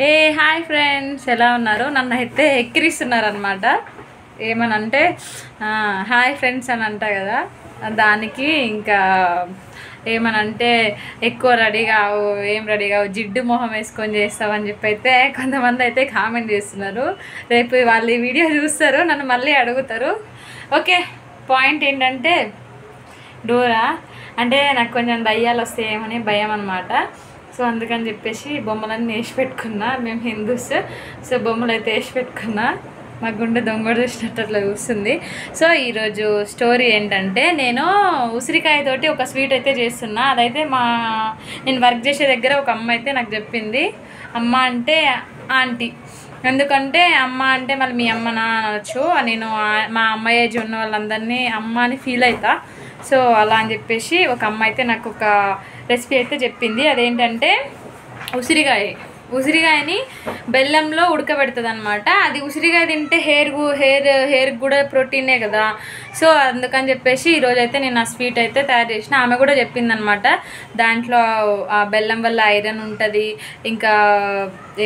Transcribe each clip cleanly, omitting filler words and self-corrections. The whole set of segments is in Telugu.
ఏ హాయ్ ఫ్రెండ్స్, ఎలా ఉన్నారు? నన్ను అయితే ఎక్కిరిస్తున్నారనమాట. ఏమనంటే హాయ్ ఫ్రెండ్స్ అని అంటా కదా, దానికి ఇంకా ఏమనంటే ఎక్కువ రెడీ కావు, ఏం రెడీ కావు, జిడ్డు మొహం వేసుకొని చేస్తామని చెప్పి అయితే కొంతమంది అయితే కామెంట్ చేస్తున్నారు. రేపు వాళ్ళు ఈ వీడియో చూస్తారు, నన్ను మళ్ళీ అడుగుతారు. ఓకే, పాయింట్ ఏంటంటే డోరా అంటే నాకు కొంచెం దయ్యాలు వస్తాయేమని భయం అనమాట. సో అందుకని చెప్పేసి బొమ్మలన్నీ వేసి పెట్టుకున్నా. మేము హిందూస్, సో బొమ్మలు అయితే వేసి పెట్టుకున్నా. మా గుండె దొంగ చూసినట్టు అట్లా చూస్తుంది. సో ఈరోజు స్టోరీ ఏంటంటే, నేను ఉసిరికాయతోటి ఒక స్వీట్ అయితే చేస్తున్నా. అదైతే నేను వర్క్ చేసే దగ్గర ఒక అమ్మ అయితే నాకు చెప్పింది. అమ్మ అంటే ఆంటీ, ఎందుకంటే అమ్మ అంటే మళ్ళీ మీ అమ్మనా అనొచ్చు. నేను మా అమ్మ ఏజ్ ఉన్న వాళ్ళందరినీ అమ్మ అని ఫీల్ అవుతా. సో అలా అని చెప్పేసి ఒక అమ్మ అయితే నాకు ఒక రెసిపీ అయితే చెప్పింది. అదేంటంటే ఉసిరికాయని బెల్లంలో ఉడకబెడుతుంది అనమాట. అది ఉసిరికాయ తింటే హెయిర్ కూడా ప్రోటీనే కదా. సో అందుకని చెప్పేసి ఈరోజు అయితే నేను ఆ స్వీట్ అయితే తయారు చేసిన. ఆమె కూడా చెప్పింది అనమాట, దాంట్లో ఆ బెల్లం వల్ల ఐరన్ ఉంటుంది, ఇంకా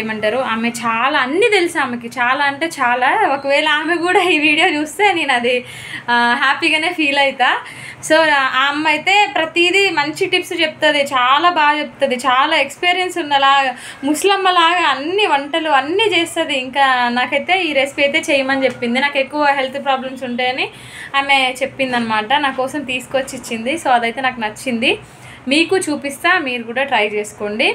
ఏమంటారు, ఆమె చాలా అన్నీ తెలుసు ఆమెకి, చాలా అంటే చాలా. ఒకవేళ ఆమె కూడా ఈ వీడియో చూస్తే నేను అది హ్యాపీగానే ఫీల్ అవుతా. సో ఆ అమ్మ అయితే ప్రతిదీ మంచి టిప్స్ చెప్తుంది, చాలా బాగా చెప్తుంది, చాలా ఎక్స్పీరియన్స్ ఉన్నలాగా, ముసలమ్మలాగా అన్ని వంటలు అన్నీ చేస్తుంది. ఇంకా నాకైతే ఈ రెసిపీ అయితే చేయమని చెప్పింది. నాకు ఎక్కువ హెల్త్ ప్రాబ్లమ్స్ ఉంటాయని ఆమె చెప్పింది అనమాట, నా కోసం తీసుకొచ్చి ఇచ్చింది. సో అదైతే నాకు నచ్చింది, మీకు చూపిస్తా, మీరు కూడా ట్రై చేసుకోండి.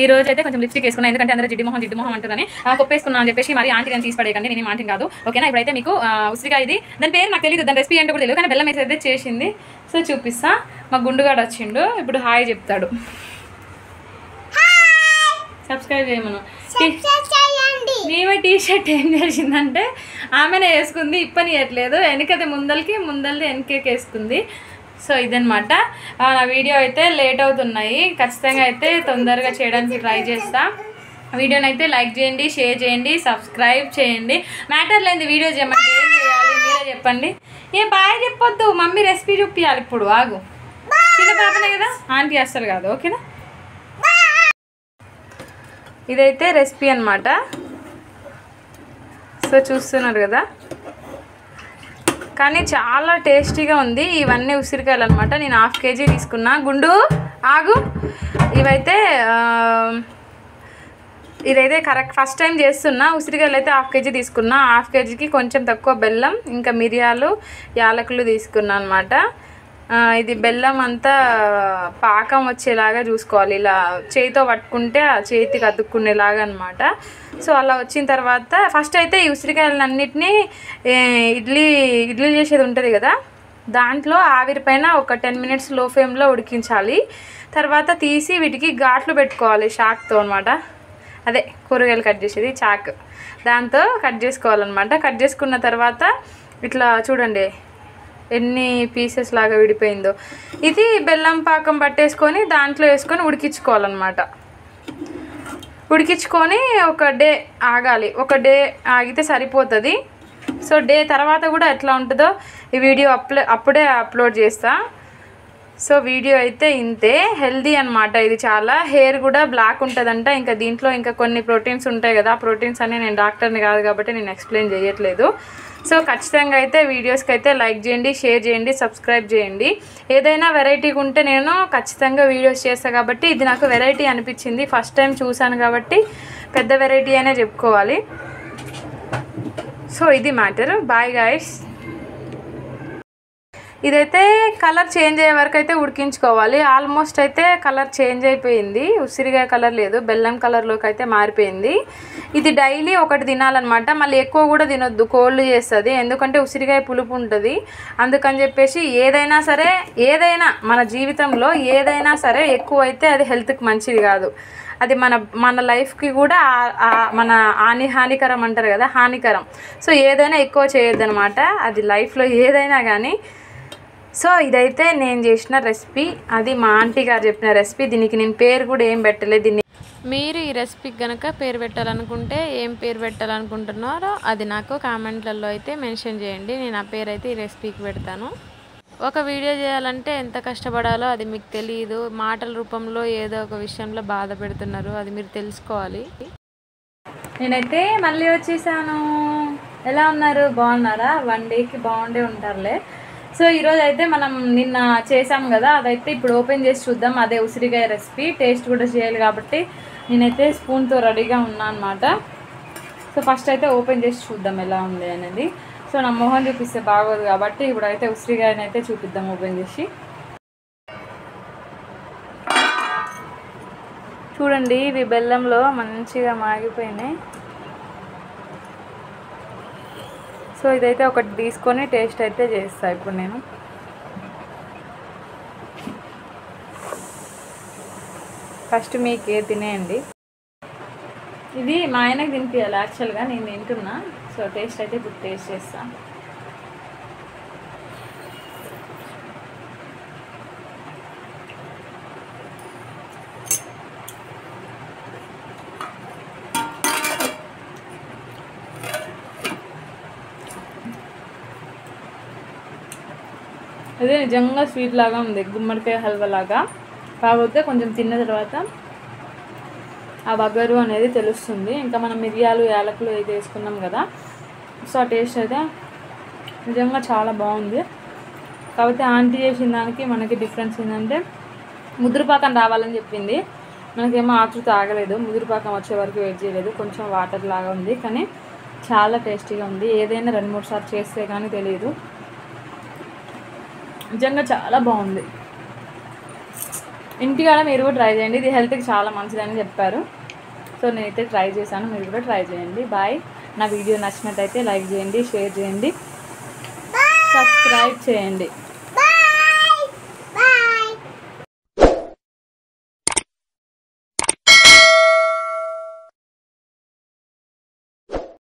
ఈ రోజు అయితే కొంచెం లిప్స్టిక్ వేసుకున్నాను, ఎందుకంటే అందరూ జిడ్డు మొహం అంటారని కొప్పేసుకున్నాను అని చెప్పేసి మరి ఆంటీ అని తీసి పడేయకండి, నేను ఆంటీ కాదు. ఓకేనా? ఇప్పుడైతే మీకు ఉసిరికాయ, ఇది దాని పేరు నాకు తెలియదు, దాని రెసిపీ ఏంటో కూడా తెలియదు, కానీ బెల్లం వేసి అయితే చేసింది. సో చూపిస్తా. మా గుండుగాడు వచ్చిండు, ఇప్పుడు హాయ్ చెప్తాడు. సబ్స్క్రైబ్ చేయమను. మేమే టీ షర్ట్ ఏం చేసిందంటే ఆమెనే వేసుకుంది, ఇప్పనియట్లేదు, వెనకది ముందలది వెనకకి వేసుకుంది. సో ఇదనమాట నా వీడియో. అయితే లేట్ అవుతున్నాయి, ఖచ్చితంగా అయితే తొందరగా చేయడానికి ట్రై చేస్తా. వీడియోని అయితే లైక్ చేయండి, షేర్ చేయండి, సబ్స్క్రైబ్ చేయండి. మ్యాటర్ లేని వీడియో చేయమంటే ఏం చేయాలి మీరే చెప్పండి. బాయ్ చెప్పొద్దు, మమ్మీ రెసిపీ చూపించాలి. ఇప్పుడు ఆగు, చిన్న పాపనే కదా, ఆంటీ అస్సలు కాదు. ఓకేనా? ఇదైతే రెసిపీ అనమాట. సో చూస్తున్నారు కదా, కానీ చాలా టేస్టీగా ఉంది. ఇవన్నీ ఉసిరికాయలు అనమాట. నేను 1/2 kg తీసుకున్నా. గుండు ఆగు. ఇదైతే కరెక్ట్ ఫస్ట్ టైం చేస్తున్నా. ఉసిరికాయలు అయితే 1/2 kg తీసుకున్నా. 1/2 kgకి కొంచెం తక్కువ బెల్లం, ఇంకా మిరియాలు, యాలకులు తీసుకున్నా అనమాట. ఇది బెల్లం అంతా పాకం వచ్చేలాగా చూసుకోవాలి, ఇలా చేతితో పట్టుకుంటే ఆ చేతికి అతుక్కునేలాగా అనమాట. సో అలా వచ్చిన తర్వాత ఫస్ట్ అయితే ఈ ఉసిరికాయలన్నిటినీ ఇడ్లీ చేసేది ఉంటుంది కదా, దాంట్లో ఆవిరి పైన ఒక 10 minutes లో ఫ్లేమ్లో ఉడికించాలి. తర్వాత తీసి వీటికి ఘాట్లు పెట్టుకోవాలి చాక్తో అనమాట. అదే కూరగాయలు కట్ చేసేది చాక్, దాంతో కట్ చేసుకోవాలన్నమాట. కట్ చేసుకున్న తర్వాత ఇట్లా చూడండి ఎన్ని పీసెస్ లాగా విడిపోయిందో. ఇది బెల్లం పాకం పట్టేసుకొని దాంట్లో వేసుకొని ఉడికించుకోవాలన్నమాట. ఉడికించుకొని ఒక డే ఆగాలి, ఒక డే ఆగితే సరిపోతుంది. సో డే తర్వాత కూడా ఎట్లా ఉంటుందో ఈ వీడియో అప్పుడే అప్లోడ్ చేస్తా. సో వీడియో అయితే ఇంతే. హెల్దీ అనమాట ఇది చాలా. హెయిర్ కూడా బ్లాక్ ఉంటుందంట. ఇంకా దీంట్లో ఇంకా కొన్ని ప్రోటీన్స్ ఉంటాయి కదా, ప్రోటీన్స్ అని నేను డాక్టర్ని కాదు కాబట్టి నేను ఎక్స్ప్లెయిన్ చేయట్లేదు. సో ఖచ్చితంగా అయితే వీడియోస్కి అయితే లైక్ చేయండి, షేర్ చేయండి, సబ్స్క్రైబ్ చేయండి. ఏదైనా వెరైటీగా ఉంటే నేను ఖచ్చితంగా వీడియోస్ చేస్తాను కాబట్టి ఇది నాకు వెరైటీ అనిపించింది. ఫస్ట్ టైం చూశాను కాబట్టి పెద్ద వెరైటీ అనే చెప్పుకోవాలి. సో ఇది మ్యాటర్. Bye guys. ఇదైతే కలర్ చేంజ్ అయ్యే వరకు అయితే ఉడికించుకోవాలి. ఆల్మోస్ట్ అయితే కలర్ చేంజ్ అయిపోయింది, ఉసిరికాయ కలర్ లేదు, బెల్లం కలర్లోకి అయితే మారిపోయింది. ఇది డైలీ ఒకటి తినాలన్నమాట. మళ్ళీ ఎక్కువ కూడా తినొద్దు, కోల్డ్ చేస్తుంది, ఎందుకంటే ఉసిరికాయ పులుపు ఉంటుంది. అందుకని చెప్పేసి ఏదైనా మన జీవితంలో ఏదైనా సరే ఎక్కువ అయితే అది హెల్త్కి మంచిది కాదు. అది మన లైఫ్కి కూడా మన హానికరం అంటారు కదా, హానికరం. సో ఏదైనా ఎక్కువ చేయొద్దు అనమాట, అది లైఫ్లో ఏదైనా కానీ. సో ఇదైతే నేను చేసిన రెసిపీ, అది మా ఆంటీ గారు చెప్పిన రెసిపీ. దీనికి నేను పేరు కూడా ఏం పెట్టలేదు. మీరు ఈ రెసిపీకి కనుక పేరు పెట్టాలనుకుంటే ఏం పేరు పెట్టాలనుకుంటున్నారో అది నాకు కామెంట్లలో అయితే మెన్షన్ చేయండి. నేను ఆ పేరు అయితే ఈ రెసిపీకి పెడతాను. ఒక వీడియో చేయాలంటే ఎంత కష్టపడాలో అది మీకు తెలియదు. మాటల రూపంలో ఏదో ఒక విషయంలో బాధ పెడుతున్నారు, అది మీరు తెలుసుకోవాలి. నేనైతే మళ్ళీ వచ్చేసాను. ఎలా ఉన్నారు? బాగున్నారా? 1 డేకి బాగుండే ఉంటారులే. సో ఈరోజు అయితే మనం నిన్న చేసాం కదా, అదైతే ఇప్పుడు ఓపెన్ చేసి చూద్దాం. అదే ఉసిరికాయ రెసిపీ. టేస్ట్ కూడా చేయాలి కాబట్టి నేనైతే స్పూన్తో రెడీగా ఉన్నా అనమాట. సో ఫస్ట్ అయితే ఓపెన్ చేసి చూద్దాం ఎలా ఉంది అనేది. సో నా మొహం చూపిస్తే బాగోదు కాబట్టి ఇప్పుడైతే ఉసిరికాయని అయితే చూపిద్దాం ఓపెన్ చేసి. చూడండి, ఇవి బెల్లంలో మంచిగా మాగిపోయినాయి. సో ఇదైతే ఒకటి తీసుకొని టేస్ట్ అయితే చేస్తా ఇప్పుడు నేను. ఫస్ట్ మీకే తినేయండి. ఇది మా ఆయనకు తినిపించాలి యాక్చువల్గా, నేను తింటున్నా. సో టేస్ట్ అయితే ఇప్పుడు టేస్ట్ చేస్తాను. అదే నిజంగా స్వీట్ లాగా ఉంది, గుమ్మడికాయ హల్వా లాగా. కాకపోతే కొంచెం తిన్న తర్వాత ఆ వగరు అనేది తెలుస్తుంది. ఇంకా మనం మిరియాలు యాలకులు అయితే వేసుకున్నాం కదా, సో ఆ టేస్ట్ అయితే నిజంగా చాలా బాగుంది. కాకపోతే ఆంటీ చేసిన దానికి మనకి డిఫరెన్స్ ఏంటంటే ముదురుపాకం రావాలని చెప్పింది. మనకేమో ఆతృత ఆగలేదు, ముదురుపాకం వచ్చే వరకు వెయిట్ చేయలేదు. కొంచెం వాటర్ లాగా ఉంది కానీ చాలా టేస్టీగా ఉంది. ఏదైనా 2-3 సార్లు చేస్తే కానీ తెలియదు, నిజంగా చాలా బాగుంది. ఇంటికాడ మీరు కూడా ట్రై చేయండి, ఇది హెల్త్కి చాలా మంచిదని చెప్పారు. సో నేనైతే ట్రై చేశాను, మీరు కూడా ట్రై చేయండి. బాయ్. నా వీడియో నచ్చినట్టయితే లైక్ చేయండి, షేర్ చేయండి, సబ్స్క్రైబ్ చేయండి.